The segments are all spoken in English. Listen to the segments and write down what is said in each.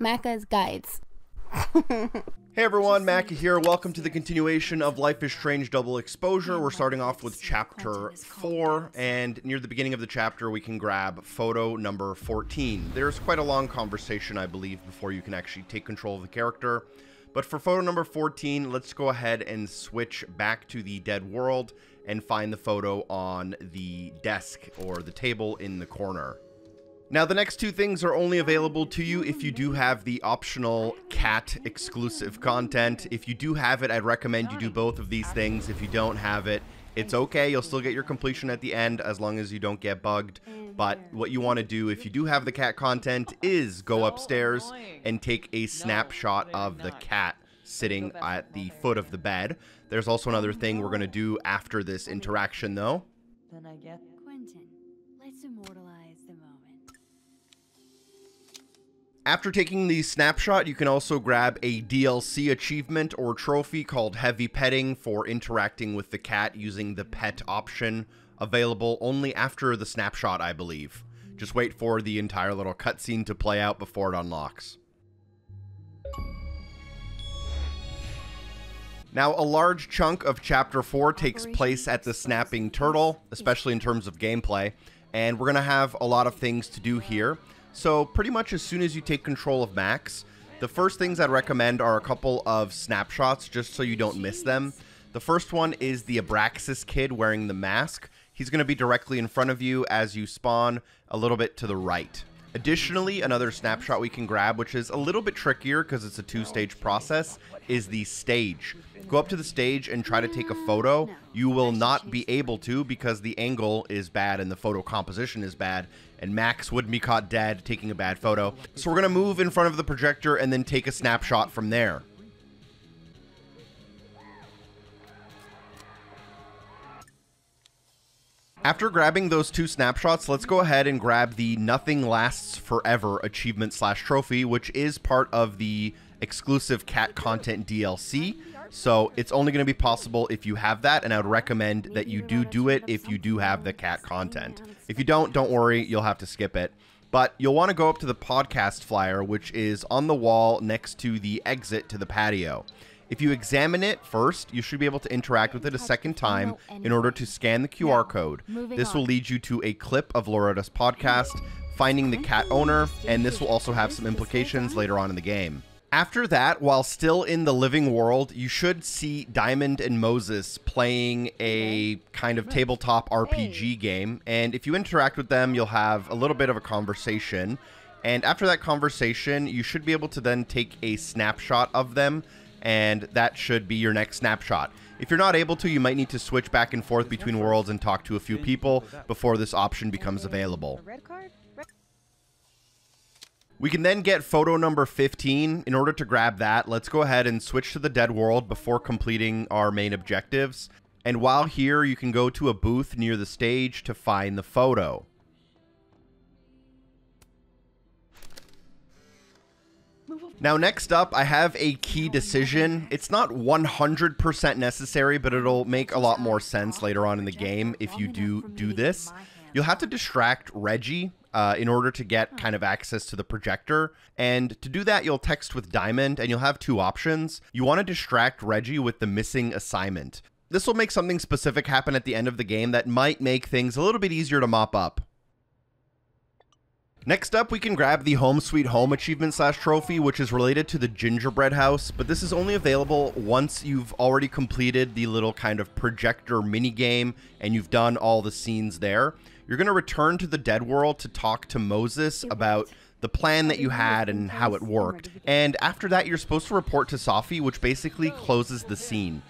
Macca's Guides. Hey everyone, Macca here. Welcome to the continuation of Life is Strange Double Exposure. We're starting off with Chapter 4, and near the beginning of the chapter we can grab photo number 14. There's quite a long conversation, I believe, before you can actually take control of the character. But for photo number 14, let's go ahead and switch back to the dead world and find the photo on the desk or the table in the corner. Now, the next two things are only available to you if you do have the optional cat exclusive content. If you do have it, I'd recommend you do both of these things. If you don't have it, it's okay. You'll still get your completion at the end as long as you don't get bugged. But what you want to do if you do have the cat content is go upstairs and take a snapshot of the cat sitting at the foot of the bed. There's also another thing we're going to do after this interaction, though. Then I get Quentin, let's immortalize the moment. After taking the snapshot, you can also grab a DLC achievement or trophy called Heavy Petting for interacting with the cat using the pet option, available only after the snapshot, I believe. Just wait for the entire little cutscene to play out before it unlocks. Now, a large chunk of Chapter 4 takes place at the Snapping Turtle, especially in terms of gameplay, and we're going to have a lot of things to do here. So pretty much as soon as you take control of Max, the first things I'd recommend are a couple of snapshots just so you don't miss them. The first one is the Abraxas Kid wearing the mask. He's going to be directly in front of you as you spawn, a little bit to the right. Additionally, another snapshot we can grab, which is a little bit trickier because it's a two-stage process, is the stage. Go up to the stage and try to take a photo. You will not be able to because the angle is bad and the photo composition is bad, and Max wouldn't be caught dead taking a bad photo. So we're going to move in front of the projector and then take a snapshot from there. After grabbing those two snapshots, let's go ahead and grab the Nothing Lasts Forever achievement/trophy, which is part of the exclusive cat content DLC. So it's only going to be possible if you have that, and I would recommend that you do it if you do have the cat content. If you don't worry, you'll have to skip it. But you'll want to go up to the podcast flyer, which is on the wall next to the exit to the patio. If you examine it first, you should be able to interact with it a second time in order to scan the QR code. This will lead you to a clip of Loretta's podcast, finding the cat owner, and this will also have some implications later on in the game. After that, while still in the living world, you should see Diamond and Moses playing a kind of tabletop RPG game, and if you interact with them, you'll have a little bit of a conversation, and after that conversation, you should be able to then take a snapshot of them, and that should be your next snapshot. If you're not able to, you might need to switch back and forth between worlds and talk to a few people before this option becomes available. We can then get photo number 15. In order to grab that, let's go ahead and switch to the dead world before completing our main objectives. And while here, you can go to a booth near the stage to find the photo. Now, next up, I have a key decision. It's not 100% necessary, but it'll make a lot more sense later on in the game if you do this. You'll have to distract Reggie in order to get kind of access to the projector. And to do that, you'll text with Diamond, and you'll have two options. You want to distract Reggie with the missing assignment. This will make something specific happen at the end of the game that might make things a little bit easier to mop up. Next up, we can grab the Home Sweet Home achievement/trophy, which is related to the Gingerbread house, but this is only available once you've already completed the little kind of projector mini game and you've done all the scenes there. You're going to return to the dead world to talk to Moses about the plan that you had and how it worked. And after that, you're supposed to report to Sophie, which basically closes the scene.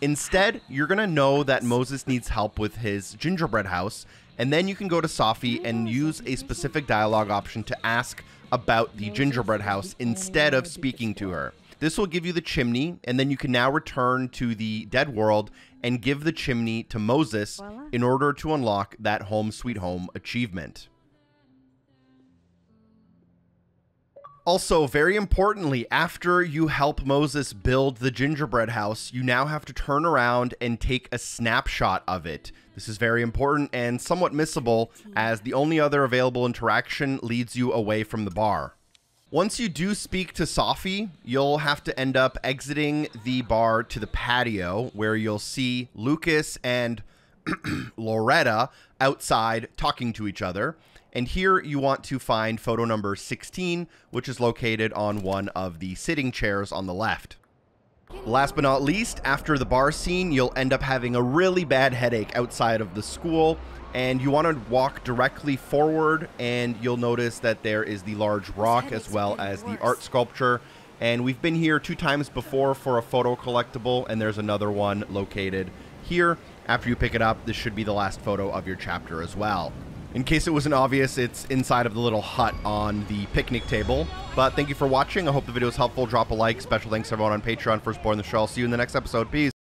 Instead, you're going to know that Moses needs help with his gingerbread house, and then you can go to Sophie and use a specific dialogue option to ask about the gingerbread house instead of speaking to her. This will give you the chimney, and then you can now return to the dead world and give the chimney to Moses in order to unlock that Home Sweet Home achievement. Also, very importantly, after you help Moses build the gingerbread house, you now have to turn around and take a snapshot of it. This is very important and somewhat missable, as the only other available interaction leads you away from the bar. Once you do speak to Sophie, you'll have to end up exiting the bar to the patio where you'll see Lucas and Loretta outside talking to each other. And here you want to find photo number 16, which is located on one of the sitting chairs on the left. Last but not least, after the bar scene, you'll end up having a really bad headache outside of the school, and you want to walk directly forward, and you'll notice that there is the large rock as well as the art sculpture. And we've been here 2 times before for a photo collectible, and there's another one located here. After you pick it up, this should be the last photo of your chapter as well. In case it wasn't obvious, it's inside of the little hut on the picnic table. But thank you for watching. I hope the video was helpful. Drop a like. Special thanks to everyone on Patreon for supporting the show. I'll see you in the next episode. Peace.